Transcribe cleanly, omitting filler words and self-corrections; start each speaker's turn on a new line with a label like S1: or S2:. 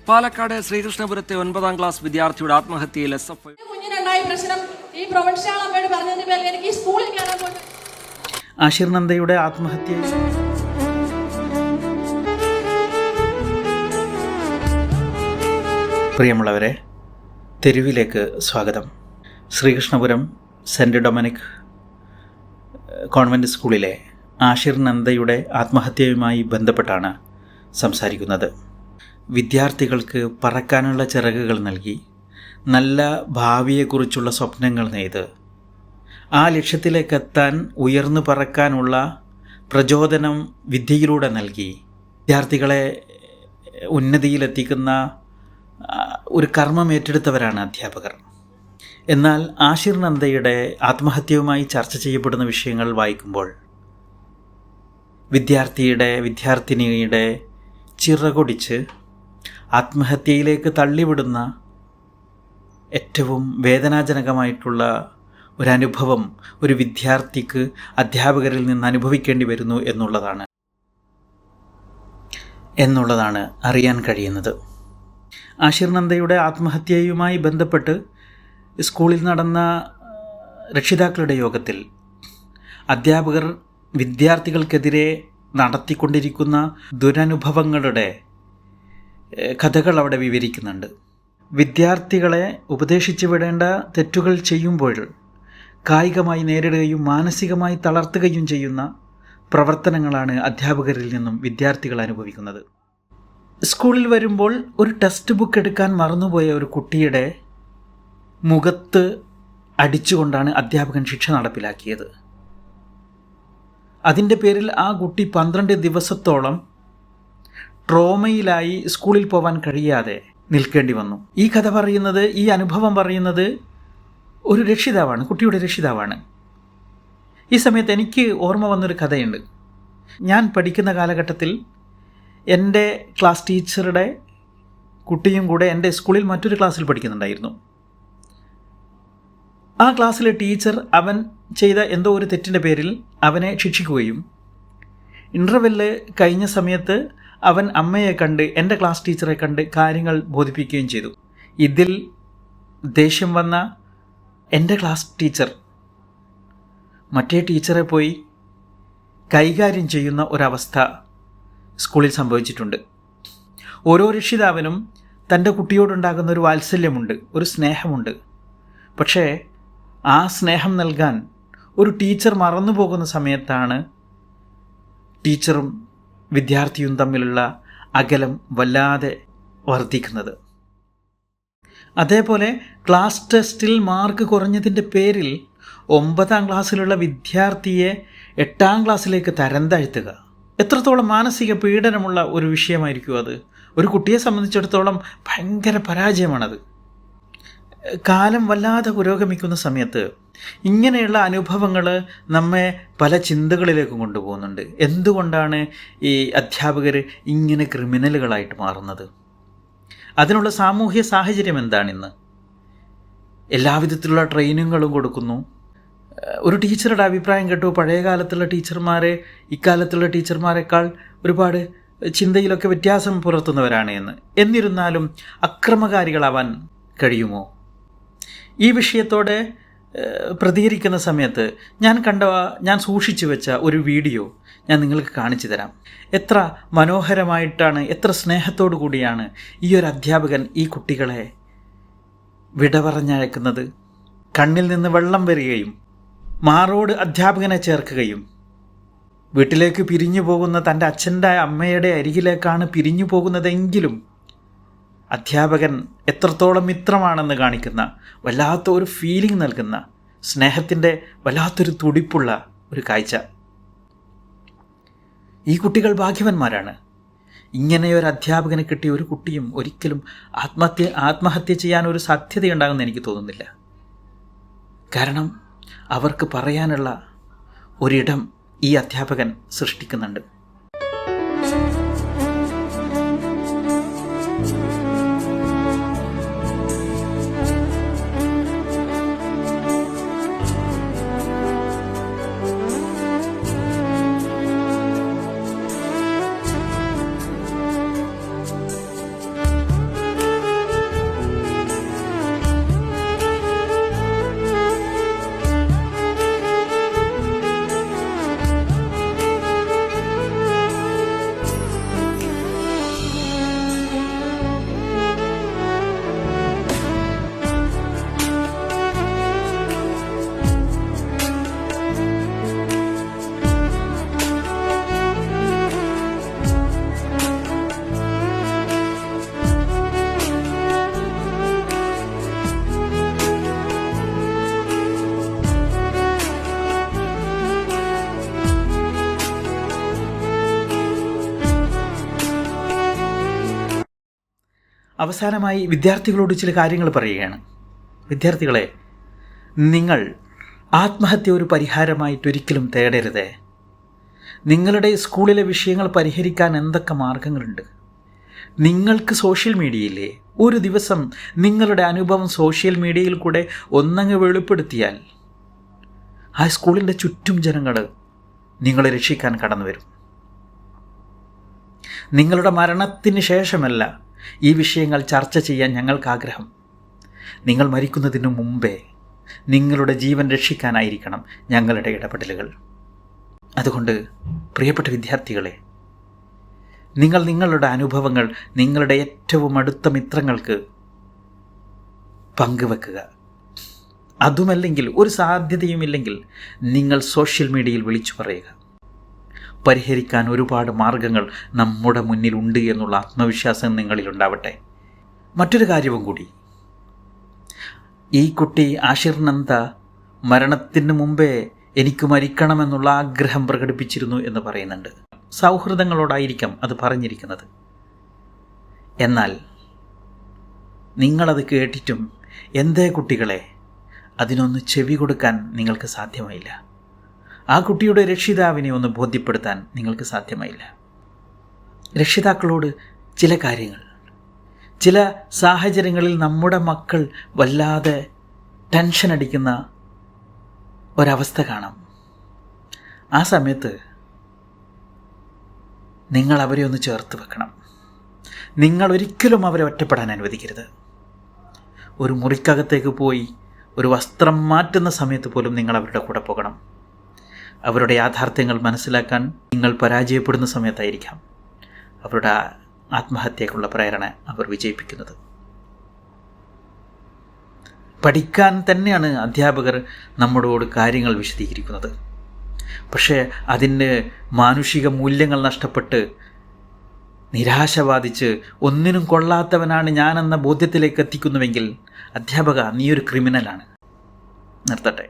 S1: Palakkad ശ്രീകൃഷ്ണപുരത്തെ 9ാം class വിദ്യാർത്ഥിയുടെ ആത്മഹത്യയിൽ SFI
S2: കുഞ്ഞിനുണ്ടായ പ്രശ്നം ഈ പ്രൊഫഷണൽ അമ്മയോട് പറഞ്ഞതിന്റെ പേരിൽ എനിക്ക് ഈ സ്കൂളിൽ കയറാൻ പോയി.
S3: ആഷിർ നന്ദയുടെ ആത്മഹത്യ. പ്രിയമുള്ളവരെ, തെരുവിലേക്ക് സ്വാഗതം. ശ്രീകൃഷ്ണപുരം സെൻറ് ഡൊമിനിക് കോൺവെൻറ്റ് സ്കൂളിലെ ആഷിർ നന്ദയുടെ ആത്മഹത്യയുമായി ബന്ധപ്പെട്ടാണ് സംസാരിക്കുന്നത്. വിദ്യാർത്ഥികൾക്ക് പറക്കാനുള്ള ചിറകുകൾ നൽകി നല്ല ഭാവിയെക്കുറിച്ചുള്ള സ്വപ്നങ്ങൾ നെയ്ത് ആ ലക്ഷ്യത്തിലേക്കെത്താൻ ഉയർന്നു പറക്കാനുള്ള പ്രചോദനം വിദ്യയിലൂടെ നൽകി വിദ്യാർത്ഥികളെ ഉന്നതിയിലെത്തിക്കുന്ന ഒരു കർമ്മം ഏറ്റെടുത്തവരാണ് അധ്യാപകർ. എന്നാൽ ആഷിർ നന്ദയുടെ ആത്മഹത്യയുമായി ചർച്ച ചെയ്യപ്പെടുന്ന വിഷയങ്ങൾ വായിക്കുമ്പോൾ വിദ്യാർത്ഥിനിയുടെ ചിറകൊടിച്ച് ആത്മഹത്യയിലേക്ക് തള്ളിവിടുന്ന ഏറ്റവും വേദനാജനകമായിട്ടുള്ള ഒരനുഭവം ഒരു വിദ്യാർത്ഥിക്ക് അധ്യാപകരിൽ നിന്ന് അനുഭവിക്കേണ്ടി വരുന്നു എന്നുള്ളതാണ് അറിയാൻ കഴിയുന്നത്. ആഷിർ നന്ദയുടെ ആത്മഹത്യയുമായി ബന്ധപ്പെട്ട് സ്കൂളിൽ നടന്ന രക്ഷിതാക്കളുടെ യോഗത്തിൽ അധ്യാപകർ വിദ്യാർത്ഥികൾക്കെതിരെ നടത്തിക്കൊണ്ടിരിക്കുന്ന ദുരനുഭവങ്ങളുടെ കഥകൾ അവിടെ വിവരിക്കുന്നുണ്ട്. വിദ്യാർത്ഥികളെ ഉപദേശിച്ചു വിടേണ്ട തെറ്റുകൾ ചെയ്യുമ്പോൾ കായികമായി നേരിടുകയും മാനസികമായി തളർത്തുകയും ചെയ്യുന്ന പ്രവർത്തനങ്ങളാണ് അധ്യാപകരിൽ നിന്നും വിദ്യാർത്ഥികൾ അനുഭവിക്കുന്നത്. സ്കൂളിൽ വരുമ്പോൾ ഒരു ടെക്സ്റ്റ് ബുക്ക് എടുക്കാൻ മറന്നുപോയ ഒരു കുട്ടിയുടെ മുഖത്ത് അടിച്ചുകൊണ്ടാണ് അധ്യാപകൻ ശിക്ഷ നടപ്പിലാക്കിയത്. അതിൻ്റെ പേരിൽ ആ കുട്ടി 12 ദിവസത്തോളം ട്രോമയിലായി സ്കൂളിൽ പോകാൻ കഴിയാതെ നിൽക്കേണ്ടി വന്നു. ഈ കഥ പറയുന്നത്, ഈ അനുഭവം പറയുന്നത് ഒരു രക്ഷിതാവാണ്, കുട്ടിയുടെ രക്ഷിതാവാണ്. ഈ സമയത്ത് എനിക്ക് ഓർമ്മ വന്നൊരു കഥയുണ്ട്. ഞാൻ പഠിക്കുന്ന കാലഘട്ടത്തിൽ എൻ്റെ ക്ലാസ് ടീച്ചറുടെ കുട്ടിയും കൂടെ എൻ്റെ സ്കൂളിൽ മറ്റൊരു ക്ലാസ്സിൽ പഠിക്കുന്നുണ്ടായിരുന്നു. ആ ക്ലാസ്സിലെ ടീച്ചർ അവൻ ചെയ്ത എന്തോ ഒരു തെറ്റിൻ്റെ പേരിൽ അവനെ ശിക്ഷിക്കുകയും ഇൻ്റർവെല്ല് കഴിഞ്ഞ സമയത്ത് അവൻ അമ്മയെ കണ്ട്, എൻ്റെ ക്ലാസ് ടീച്ചറെ കണ്ട് കാര്യങ്ങൾ ബോധിപ്പിക്കുകയും ചെയ്തു. ഇതിൽ ദേഷ്യം വന്ന എൻ്റെ ക്ലാസ് ടീച്ചർ മറ്റേ ടീച്ചറെ പോയി കൈകാര്യം ചെയ്യുന്ന ഒരവസ്ഥ സ്കൂളിൽ സംഭവിച്ചിട്ടുണ്ട്. ഓരോ രക്ഷിതാവിനും തൻ്റെ കുട്ടിയോടുണ്ടാകുന്ന ഒരു വാത്സല്യമുണ്ട്, ഒരു സ്നേഹമുണ്ട്. പക്ഷേ ആ സ്നേഹം നൽകാൻ ഒരു ടീച്ചർ മറന്നു പോകുന്ന സമയത്താണ് ടീച്ചറും വിദ്യാർത്ഥിയും തമ്മിലുള്ള അകലം വല്ലാതെ വർദ്ധിക്കുന്നത്. അതേപോലെ ക്ലാസ് ടെസ്റ്റിൽ മാർക്ക് കുറഞ്ഞതിൻ്റെ പേരിൽ 9ാം ക്ലാസ്സിലുള്ള വിദ്യാർത്ഥിയെ 8ാം ക്ലാസ്സിലേക്ക് തരം താഴ്ത്തുക എത്രത്തോളം മാനസിക പീഡനമുള്ള ഒരു വിഷയമായിരിക്കും അത്. ഒരു കുട്ടിയെ സംബന്ധിച്ചിടത്തോളം ഭയങ്കര പരാജയമാണത്. കാലം വല്ലാതെ പുരോഗമിക്കുന്ന സമയത്ത് ഇങ്ങനെയുള്ള അനുഭവങ്ങൾ നമ്മെ പല ചിന്തകളിലേക്കും കൊണ്ടുപോകുന്നുണ്ട്. എന്തുകൊണ്ടാണ് ഈ അധ്യാപകർ ഇങ്ങനെ ക്രിമിനലുകളായിട്ട് മാറുന്നത്? അതിനുള്ള സാമൂഹ്യ സാഹചര്യം എന്താണിന്ന്? എല്ലാവിധത്തിലുള്ള ട്രെയിനിങ്ങുകളും കൊടുക്കുന്നു. ഒരു ടീച്ചറുടെ അഭിപ്രായം കേട്ടു, പഴയ കാലത്തുള്ള ടീച്ചർമാരെ ഇക്കാലത്തുള്ള ടീച്ചർമാരെക്കാൾ ഒരുപാട് ചിന്തയിലൊക്കെ വ്യത്യാസം പുലർത്തുന്നവരാണ് എന്ന്. എന്നിരുന്നാലും അക്രമകാരികളാവാൻ കഴിയുമോ? ഈ വിഷയത്തോടെ പ്രതികരിക്കുന്ന സമയത്ത് ഞാൻ സൂക്ഷിച്ചു വെച്ച ഒരു വീഡിയോ ഞാൻ നിങ്ങൾക്ക് കാണിച്ചു തരാം. എത്ര മനോഹരമായിട്ടാണ്, എത്ര സ്നേഹത്തോടു കൂടിയാണ് ഈ ഒരു അധ്യാപകൻ ഈ കുട്ടികളെ വിട പറഞ്ഞയക്കുന്നത്. കണ്ണിൽ നിന്ന് വെള്ളം വരികയും മാറോട് അധ്യാപകനെ ചേർക്കുകയും വീട്ടിലേക്ക് പിരിഞ്ഞു പോകുന്ന തൻ്റെ അച്ഛൻ്റെ അമ്മയുടെ അരികിലേക്കാണ് പിരിഞ്ഞു പോകുന്നതെങ്കിലും അധ്യാപകൻ എത്രത്തോളം മിത്രമാണെന്ന് കാണിക്കുന്ന, വല്ലാത്ത ഒരു ഫീലിംഗ് നൽകുന്ന, സ്നേഹത്തിൻ്റെ വല്ലാത്തൊരു തുടിപ്പുള്ള ഒരു കാഴ്ച. ഈ കുട്ടികൾ ഭാഗ്യവാന്മാരാണ്. ഇങ്ങനെയൊരു അധ്യാപകനെ കിട്ടിയ ഒരു കുട്ടിയും ഒരിക്കലും ആത്മഹത്യ ചെയ്യാൻ ഒരു സാധ്യതയുണ്ടാകുമെന്ന് എനിക്ക് തോന്നുന്നില്ല. കാരണം അവർക്ക് പറയാനുള്ള ഒരിടം ഈ അധ്യാപകൻ സൃഷ്ടിക്കുന്നുണ്ട്. അവസാനമായി വിദ്യാർത്ഥികളോട് ചില കാര്യങ്ങൾ പറയുകയാണ്. വിദ്യാർത്ഥികളെ, നിങ്ങൾ ആത്മഹത്യ ഒരു പരിഹാരമായിട്ടൊരിക്കലും തേടരുതേ. നിങ്ങളുടെ സ്കൂളിലെ വിഷയങ്ങൾ പരിഹരിക്കാൻ എന്തൊക്കെ മാർഗങ്ങളുണ്ട്? നിങ്ങൾക്ക് സോഷ്യൽ മീഡിയയിലെ ഒരു ദിവസം നിങ്ങളുടെ അനുഭവം സോഷ്യൽ മീഡിയയിൽ കൂടെ ഒന്നങ്ങ് വെളിപ്പെടുത്തിയാൽ ആ സ്കൂളിൻ്റെ ചുറ്റും ജനങ്ങൾ നിങ്ങളെ രക്ഷിക്കാൻ കടന്നു വരും. നിങ്ങളുടെ മരണത്തിന് ശേഷമല്ല ഈ വിഷയങ്ങൾ ചർച്ച ചെയ്യാൻ ഞങ്ങൾക്ക് ആഗ്രഹം. നിങ്ങൾ മരിക്കുന്നതിന് മുമ്പേ നിങ്ങളുടെ ജീവൻ രക്ഷിക്കാനായിരിക്കണം ഞങ്ങളുടെ ഇടപെടലുകൾ. അതുകൊണ്ട് പ്രിയപ്പെട്ട വിദ്യാർത്ഥികളെ, നിങ്ങൾ നിങ്ങളുടെ അനുഭവങ്ങൾ നിങ്ങളുടെ ഏറ്റവും അടുത്ത മിത്രങ്ങൾക്ക് പങ്കുവെക്കുക. അതുമല്ലെങ്കിൽ ഒരു സാധ്യതയുമില്ലെങ്കിൽ നിങ്ങൾ സോഷ്യൽ മീഡിയയിൽ വിളിച്ചു പറയുക. പരിഹരിക്കാൻ ഒരുപാട് മാർഗങ്ങൾ നമ്മുടെ മുന്നിലുണ്ട് എന്നുള്ള ആത്മവിശ്വാസം നിങ്ങളിലുണ്ടാവട്ടെ. മറ്റൊരു കാര്യവും കൂടി, ഈ കുട്ടി ആഷിർ നന്ദ മരണത്തിന് മുമ്പേ എനിക്ക് മരിക്കണമെന്നുള്ള ആഗ്രഹം പ്രകടിപ്പിച്ചിരുന്നു എന്ന് പറയുന്നുണ്ട്. സൗഹൃദങ്ങളോടായിരിക്കാം അത് പറഞ്ഞിരിക്കുന്നത്. എന്നാൽ നിങ്ങളത് കേട്ടിട്ടും എന്തേ കുട്ടികളെ അതിനൊന്ന് ചെവി കൊടുക്കാൻ നിങ്ങൾക്ക് സാധ്യമായില്ല. ആ കുട്ടിയുടെ രക്ഷിതാവിനെ ഒന്ന് ബോധ്യപ്പെടുത്താൻ നിങ്ങൾക്ക് സാധ്യമായില്ല. രക്ഷിതാക്കളോട് ചില കാര്യങ്ങൾ, ചില സാഹചര്യങ്ങളിൽ നമ്മുടെ മക്കൾ വല്ലാതെ ടെൻഷൻ അടിക്കുന്ന ഒരവസ്ഥ കാണാം. ആ സമയത്ത് നിങ്ങൾ അവരെ ഒന്ന് ചേർത്ത് വെക്കണം. നിങ്ങൾ ഒരിക്കലും അവരെ ഒറ്റപ്പെടാൻ അനുവദിക്കരുത്. ഒരു മുറിക്കകത്തേക്ക് പോയി ഒരു വസ്ത്രം മാറ്റുന്ന സമയത്ത് പോലും നിങ്ങൾ അവരുടെ കൂടെ പോകണം. അവരുടെ യാഥാർത്ഥ്യങ്ങൾ മനസ്സിലാക്കാൻ നിങ്ങൾ പരാജയപ്പെടുന്ന സമയത്തായിരിക്കാം അവരുടെ ആത്മഹത്യക്കുള്ള പ്രേരണ അവർ വിജയിപ്പിക്കുന്നത്. പഠിക്കാൻ തന്നെയാണ് അധ്യാപകർ നമ്മളോട് കാര്യങ്ങൾ വിശദീകരിക്കുന്നത്. പക്ഷേ അതിന് മാനുഷിക മൂല്യങ്ങൾ നഷ്ടപ്പെട്ട് നിരാശ ബാധിച്ച് ഒന്നിനും കൊള്ളാത്തവനാണ് ഞാനെന്ന ബോധ്യത്തിലേക്ക് എത്തിക്കുന്നുവെങ്കിൽ അധ്യാപക, നീ ഒരു ക്രിമിനലാണ്. നിർത്തട്ടെ.